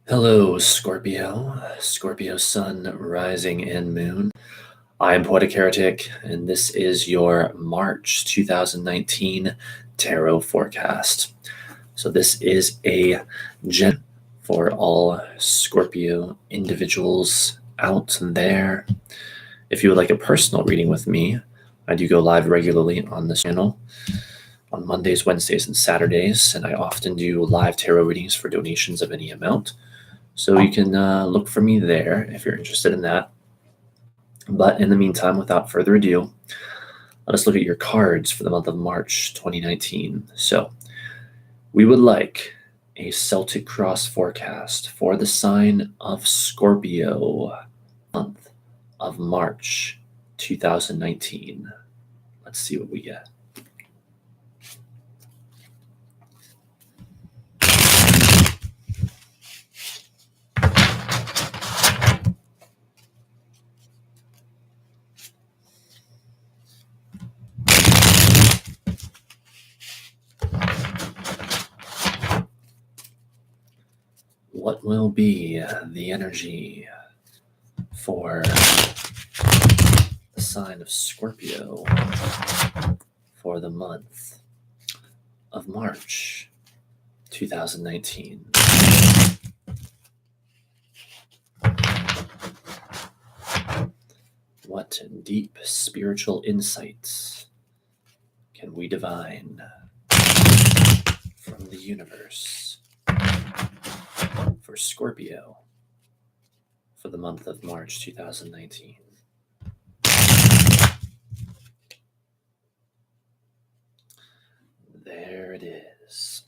Hello, Scorpio, Scorpio sun, rising, and moon. I am Poetic Heretic, and this is your March 2019 tarot forecast. So, this is a gen for all Scorpio individuals out there. If you would like a personal reading with me, I do go live regularly on this channel on Mondays, Wednesdays, and Saturdays, and I often do live tarot readings for donations of any amount. So you can look for me there if you're interested in that. But in the meantime, without further ado, let us look at your cards for the month of March 2019. So we would like a Celtic cross forecast for the sign of Scorpio, month of March 2019. Let's see what we get. What will be the energy for the sign of Scorpio for the month of March 2019? What deep spiritual insights can we divine from the universe for Scorpio for the month of March 2019? There it is.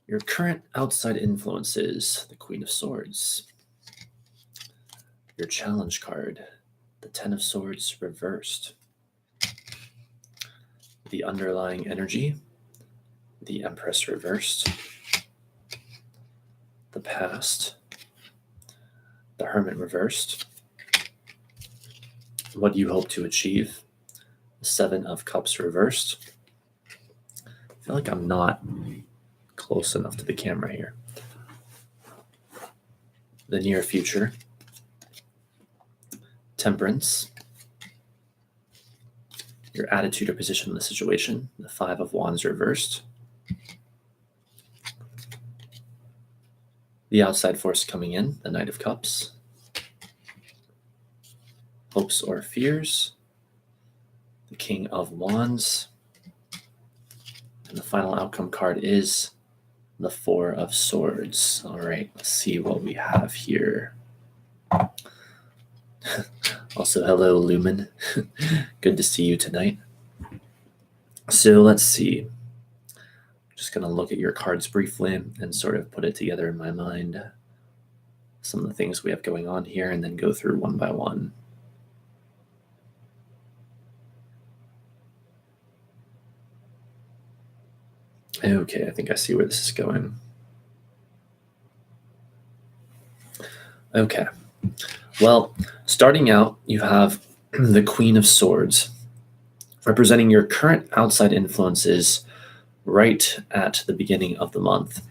Your current outside influences, the Queen of Swords. Your challenge card, the Ten of Swords reversed. The underlying energy, the Empress reversed. The past, the Hermit reversed. What you hope to achieve, the Seven of Cups reversed. I feel like I'm not close enough to the camera here. The near future, Temperance. Your attitude or position in the situation, the Five of Wands reversed. The outside force coming in, the Knight of Cups. Hopes or fears, the King of Wands. And the final outcome card is the Four of Swords. All right, let's see what we have here. Also, hello, Lumen. Good to see you tonight. So let's see. Just going to look at your cards briefly and sort of put it together in my mind. Some of the things we have going on here, and then go through one by one. Okay, I think I see where this is going. Okay. Well, starting out, you have the Queen of Swords, representing your current outside influences right at the beginning of the month.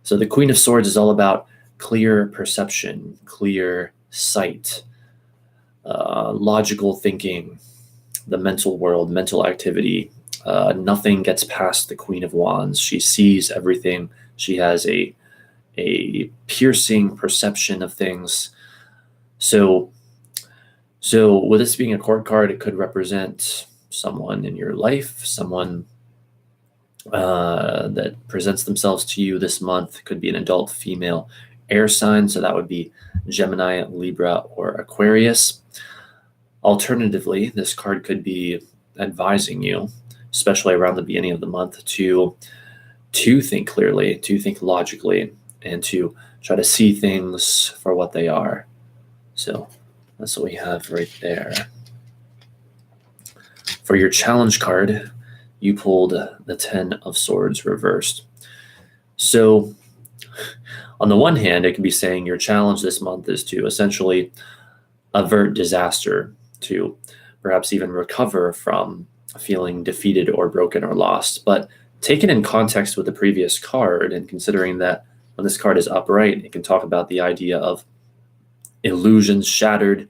So the Queen of Swords is all about clear perception, clear sight, logical thinking, the mental world, mental activity. Nothing gets past the Queen of Wands. She sees everything. She has a piercing perception of things. So with this being a court card, it could represent someone in your life, someone that presents themselves to you this month. It could be an adult female air sign, so that would be Gemini, Libra, or Aquarius. Alternatively, this card could be advising you, especially around the beginning of the month, to think clearly, to think logically, and to try to see things for what they are. So that's what we have right there. For your challenge card, you pulled the Ten of Swords reversed. So on the one hand, it could be saying your challenge this month is to essentially avert disaster, to perhaps even recover from feeling defeated or broken or lost. But taken in context with the previous card, and considering that when this card is upright, it can talk about the idea of illusions shattered,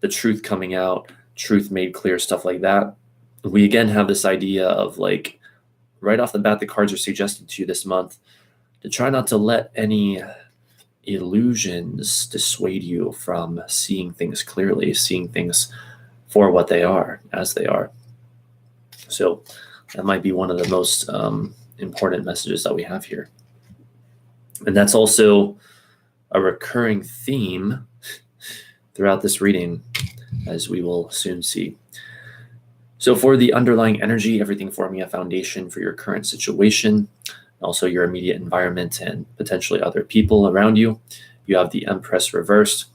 the truth coming out, truth made clear, stuff like that. We again have this idea of, like, right off the bat, the cards are suggested to you this month to try not to let any illusions dissuade you from seeing things clearly, seeing things for what they are, as they are. So that might be one of the most important messages that we have here. And that's also a recurring theme throughout this reading, as we will soon see. So for the underlying energy, everything forming a foundation for your current situation, also your immediate environment and potentially other people around you, you have the Empress reversed.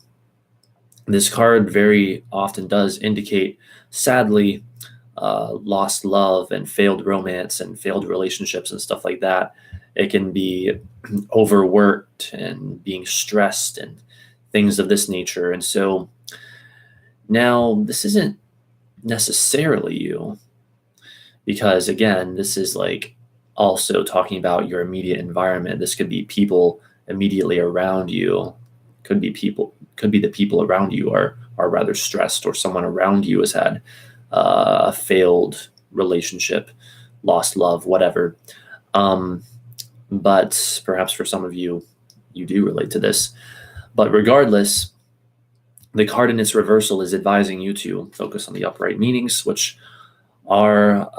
This card very often does indicate, sadly, lost love and failed romance and failed relationships and stuff like that. It can be overworked and being stressed and things of this nature. And so now this isn't necessarily you, because again, this is like also talking about your immediate environment. This could be people immediately around you, could be the people around you are rather stressed, or someone around you has had a failed relationship, lost love, whatever. But perhaps for some of you, you do relate to this. But regardless, the card in its reversal is advising you to focus on the upright meanings, which are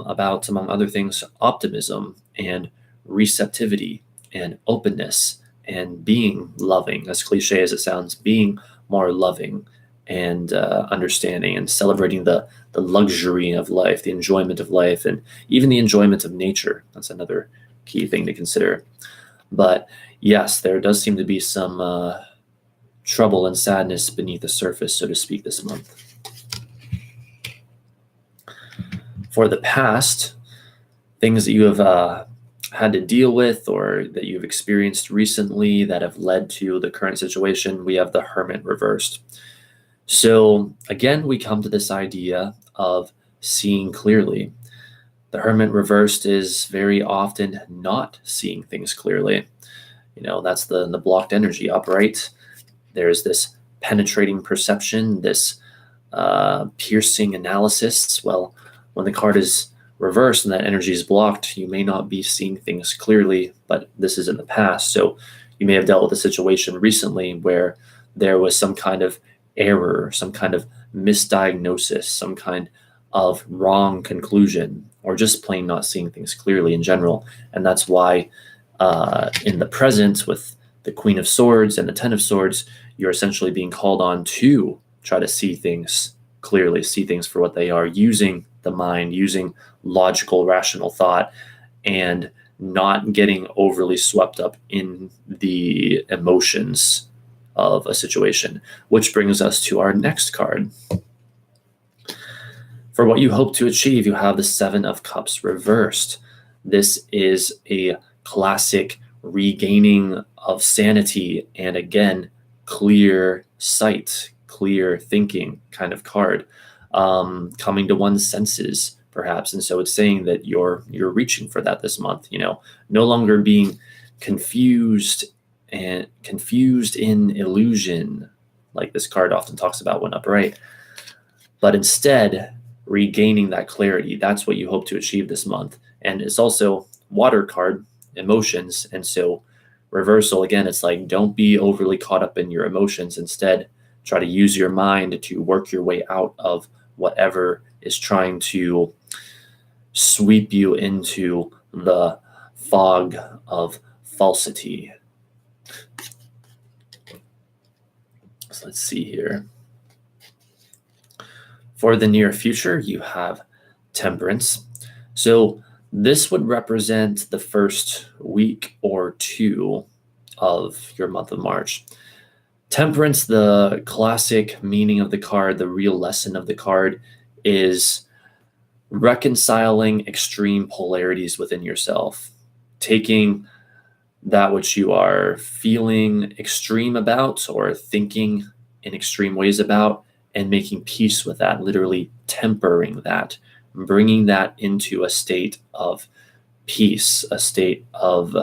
about, among other things, optimism and receptivity and openness and being loving, as cliche as it sounds, being more loving and understanding and celebrating the luxury of life, the enjoyment of life, and even the enjoyment of nature. That's another key thing to consider. But yes, there does seem to be some trouble and sadness beneath the surface, so to speak, this month. For the past, things that you have had to deal with or that you've experienced recently that have led to the current situation, we have the Hermit reversed. So again, we come to this idea of seeing clearly. The Hermit reversed is very often not seeing things clearly. That's the blocked energy upright. There's this penetrating perception, this piercing analysis. Well, when the card is reversed and that energy is blocked, you may not be seeing things clearly, but this is in the past. So you may have dealt with a situation recently where there was some kind of error, some kind of misdiagnosis, some kind of wrong conclusion, or just plain not seeing things clearly in general. And that's why in the present, with the Queen of Swords and the Ten of Swords, you're essentially being called on to try to see things clearly, see things for what they are, using the mind, using logical, rational thought, and not getting overly swept up in the emotions of a situation. Which brings us to our next card. For what you hope to achieve, you have the Seven of Cups reversed. This is a classic regaining of sanity and, again, clear sight, clear thinking kind of card, coming to one's senses, perhaps. And so it's saying that you're reaching for that this month, no longer being confused in illusion, like this card often talks about when upright, but instead regaining that clarity. That's what you hope to achieve this month. And it's also water card, emotions. And so reversal, again, it's like, don't be overly caught up in your emotions. Instead, try to use your mind to work your way out of whatever is trying to sweep you into the fog of falsity. So let's see here. For the near future, you have Temperance. So this would represent the first week or two of your month of March. Temperance, the classic meaning of the card, the real lesson of the card, is reconciling extreme polarities within yourself, taking that which you are feeling extreme about or thinking in extreme ways about and making peace with that, literally tempering that, bringing that into a state of peace, a state of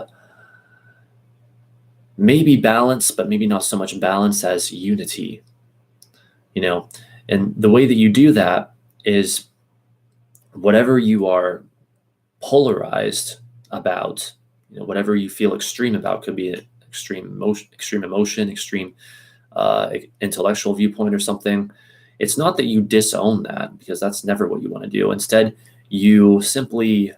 maybe balance, but maybe not so much balance as unity, and the way that you do that is whatever you are polarized about, whatever you feel extreme about, could be an extreme emotion, extreme intellectual viewpoint or something. It's not that you disown that, because that's never what you want to do. Instead, you simply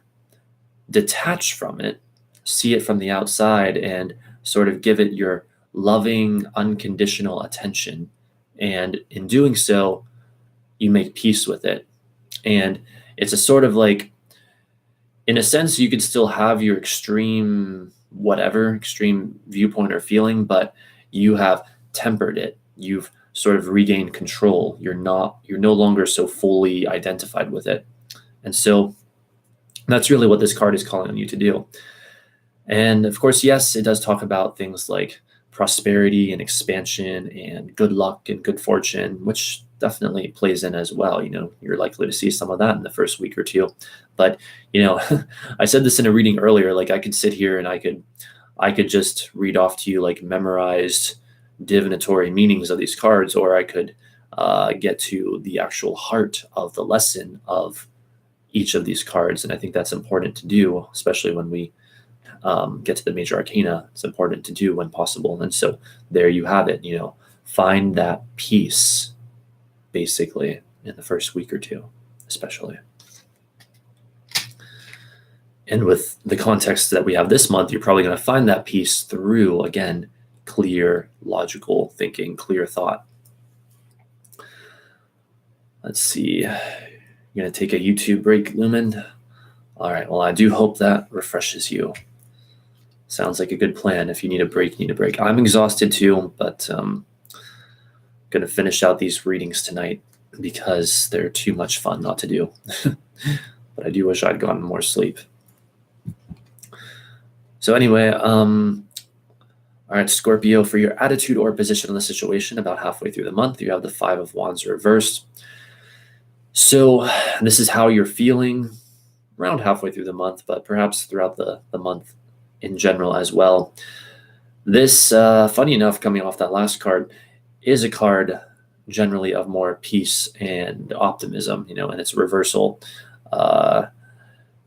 detach from it, see it from the outside, and sort of give it your loving, unconditional attention. And in doing so, you make peace with it. And it's a sort of like, in a sense, you could still have your extreme viewpoint or feeling, but you have tempered it. You've sort of regained control. You're no longer so fully identified with it. And so that's really what this card is calling on you to do. And of course, yes, it does talk about things like prosperity and expansion and good luck and good fortune, which definitely plays in as well. You're likely to see some of that in the first week or two. But, I said this in a reading earlier, like I could sit here and I could just read off to you like memorized divinatory meanings of these cards, or I could get to the actual heart of the lesson of each of these cards. And I think that's important to do, especially when we get to the major arcana. It's important to do when possible. And so there you have it, find that peace, basically, in the first week or two, especially. And with the context that we have this month, you're probably going to find that peace through, again, clear, logical thinking, clear thought. Let's see. You're going to take a YouTube break, Lumen? All right. Well, I do hope that refreshes you. Sounds like a good plan. If you need a break, you need a break. I'm exhausted too, but I'm going to finish out these readings tonight because they're too much fun not to do. But I do wish I'd gotten more sleep. So anyway, all right, Scorpio, for your attitude or position on the situation about halfway through the month, you have the 5 of Wands reversed. So this is how you're feeling around halfway through the month, but perhaps throughout the month in general as well. This, funny enough, coming off that last card, is a card generally of more peace and optimism, and it's reversal.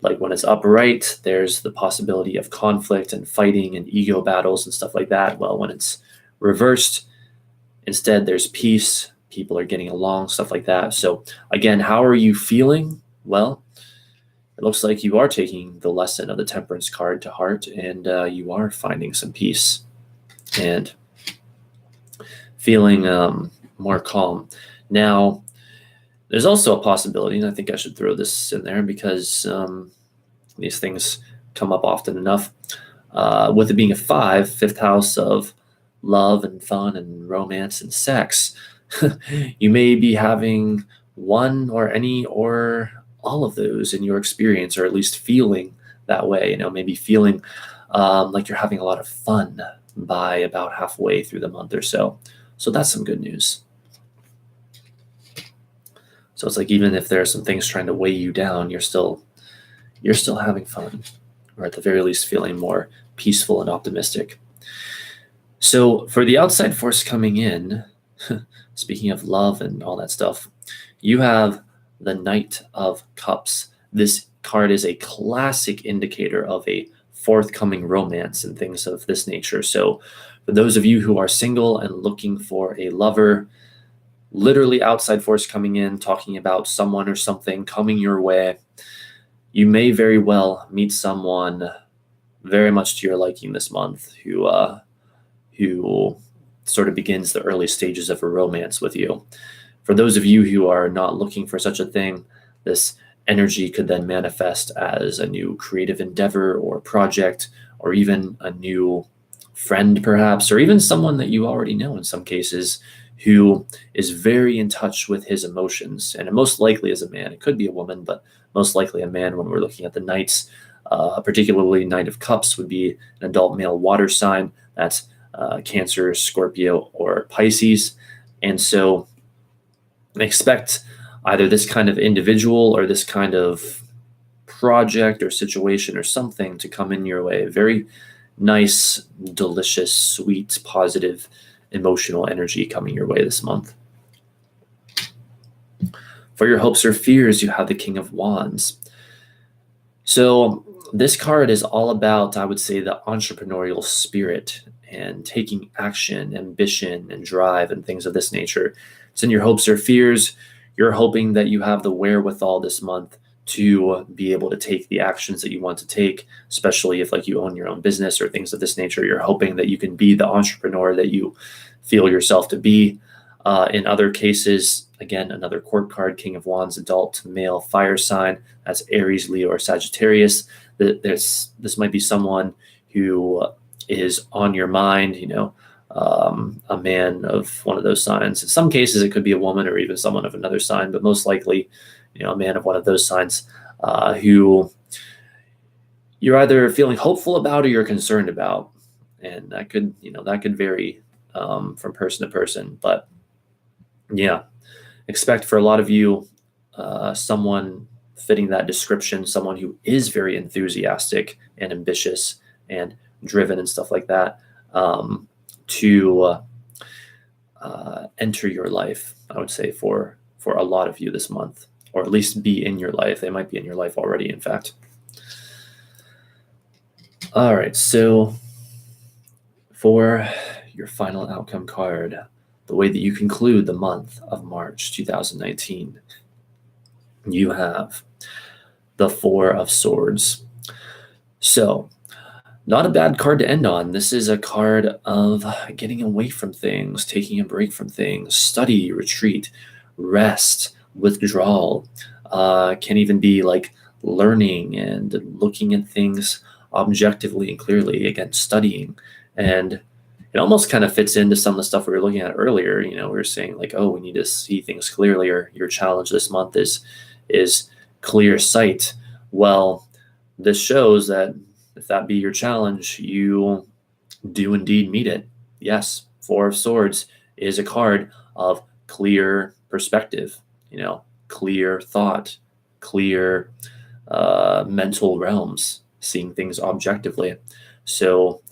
Like when it's upright, there's the possibility of conflict and fighting and ego battles and stuff like that. Well, when it's reversed, instead there's peace. People are getting along, stuff like that. So again, how are you feeling? Well, it looks like you are taking the lesson of the Temperance card to heart, and you are finding some peace and feeling more calm. Now, there's also a possibility, and I think I should throw this in there because these things come up often enough. With it being a 5, 5th house of love and fun and romance and sex, you may be having one or any or all of those in your experience, or at least feeling that way, maybe feeling like you're having a lot of fun by about halfway through the month or so. So that's some good news. So it's like, even if there are some things trying to weigh you down, you're still having fun, or at the very least feeling more peaceful and optimistic. So for the outside force coming in, speaking of love and all that stuff, you have the Knight of Cups. This card is a classic indicator of a forthcoming romance and things of this nature. So for those of you who are single and looking for a lover, literally outside force coming in, talking about someone or something coming your way, you may very well meet someone very much to your liking this month who sort of begins the early stages of a romance with you. For those of you who are not looking for such a thing, this energy could then manifest as a new creative endeavor or project, or even a new friend perhaps, or even someone that you already know in some cases, who is very in touch with his emotions. And it most likely is a man. It could be a woman, but most likely a man when we're looking at the Knights. Particularly Knight of Cups would be an adult male water sign. That's Cancer, Scorpio, or Pisces. And so expect either this kind of individual or this kind of project or situation or something to come in your way. Very nice, delicious, sweet, positive, emotional energy coming your way this month. For your hopes or fears, you have the King of Wands. So this card is all about, I would say, the entrepreneurial spirit and taking action, ambition, and drive, and things of this nature. It's in your hopes or fears. You're hoping that you have the wherewithal this month to be able to take the actions that you want to take, especially if like you own your own business or things of this nature. You're hoping that you can be the entrepreneur that you feel yourself to be. In other cases, again, another court card, King of Wands, adult male fire sign. That's Aries, Leo, or Sagittarius. This might be someone who is on your mind, a man of one of those signs. In some cases, it could be a woman or even someone of another sign, but most likely, a man of one of those signs who you're either feeling hopeful about or you're concerned about. And that could vary from person to person. But yeah, expect for a lot of you, someone fitting that description, someone who is very enthusiastic and ambitious and driven and stuff like that, to enter your life, I would say, for a lot of you this month, or at least be in your life. They might be in your life already, in fact. All right, so for your final outcome card, the way that you conclude the month of March 2019, you have the Four of Swords. So, not a bad card to end on. This is a card of getting away from things, taking a break from things, study, retreat, rest, withdrawal. Can even be like learning and looking at things objectively and clearly, again, studying. And it almost kind of fits into some of the stuff we were looking at earlier. We were saying like, oh, we need to see things clearly, or your challenge this month is clear sight. Well, this shows that if that be your challenge, you do indeed meet it. Yes, Four of Swords is a card of clear perspective, clear thought, clear mental realms, seeing things objectively. So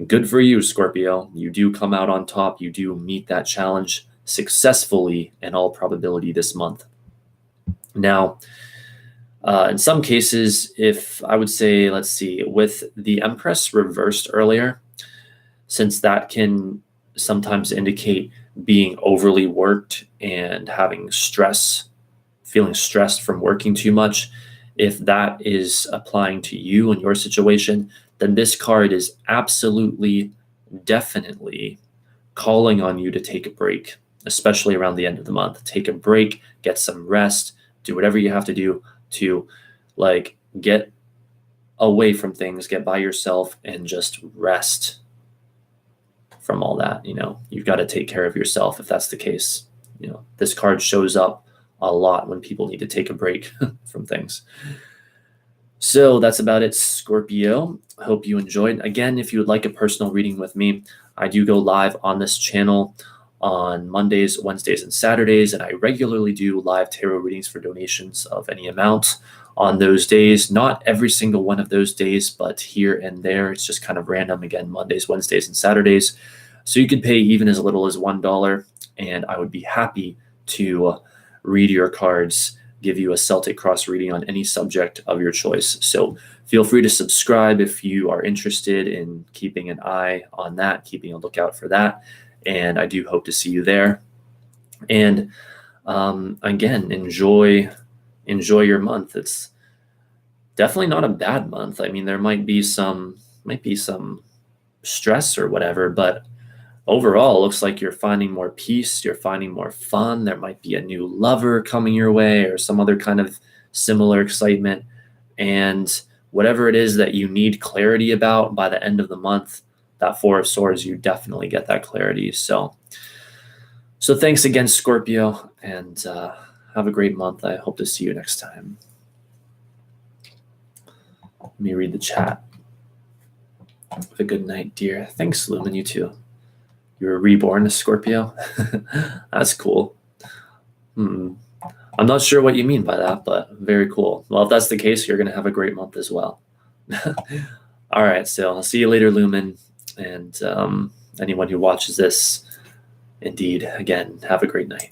good for you, Scorpio. You do come out on top. You do meet that challenge successfully in all probability this month. Now, in some cases, if I would say, let's see, with the Empress reversed earlier, since that can sometimes indicate being overly worked and having stress, feeling stressed from working too much, if that is applying to you and your situation, then this card is absolutely, definitely calling on you to take a break, especially around the end of the month. Take a break, get some rest, do whatever you have to do to get away from things, get by yourself and just rest from all that. You've got to take care of yourself if that's the case. This card shows up a lot when people need to take a break from things. So that's about it, Scorpio. I hope you enjoyed. Again, if you would like a personal reading with me, I do go live on this channel on Mondays, Wednesdays, and Saturdays, and I regularly do live tarot readings for donations of any amount on those days. Not every single one of those days, but here and there. It's just kind of random. Again, Mondays, Wednesdays, and Saturdays. So you can pay even as little as $1, and I would be happy to read your cards, give you a Celtic cross reading on any subject of your choice. So feel free to subscribe if you are interested in keeping an eye on that, keeping a lookout for that. And I do hope to see you there. And again, enjoy your month. It's definitely not a bad month. I mean, there might be some stress or whatever, but overall, it looks like you're finding more peace, you're finding more fun. There might be a new lover coming your way or some other kind of similar excitement. And whatever it is that you need clarity about by the end of the month, that Four of Swords, you definitely get that clarity. So thanks again, Scorpio, and have a great month. I hope to see you next time. Let me read the chat. Have a good night, dear. Thanks, Lumen, you too. You were reborn as Scorpio? That's cool. I'm not sure what you mean by that, but very cool. Well, if that's the case, you're going to have a great month as well. All right, so I'll see you later, Lumen. And anyone who watches this, indeed, again, have a great night.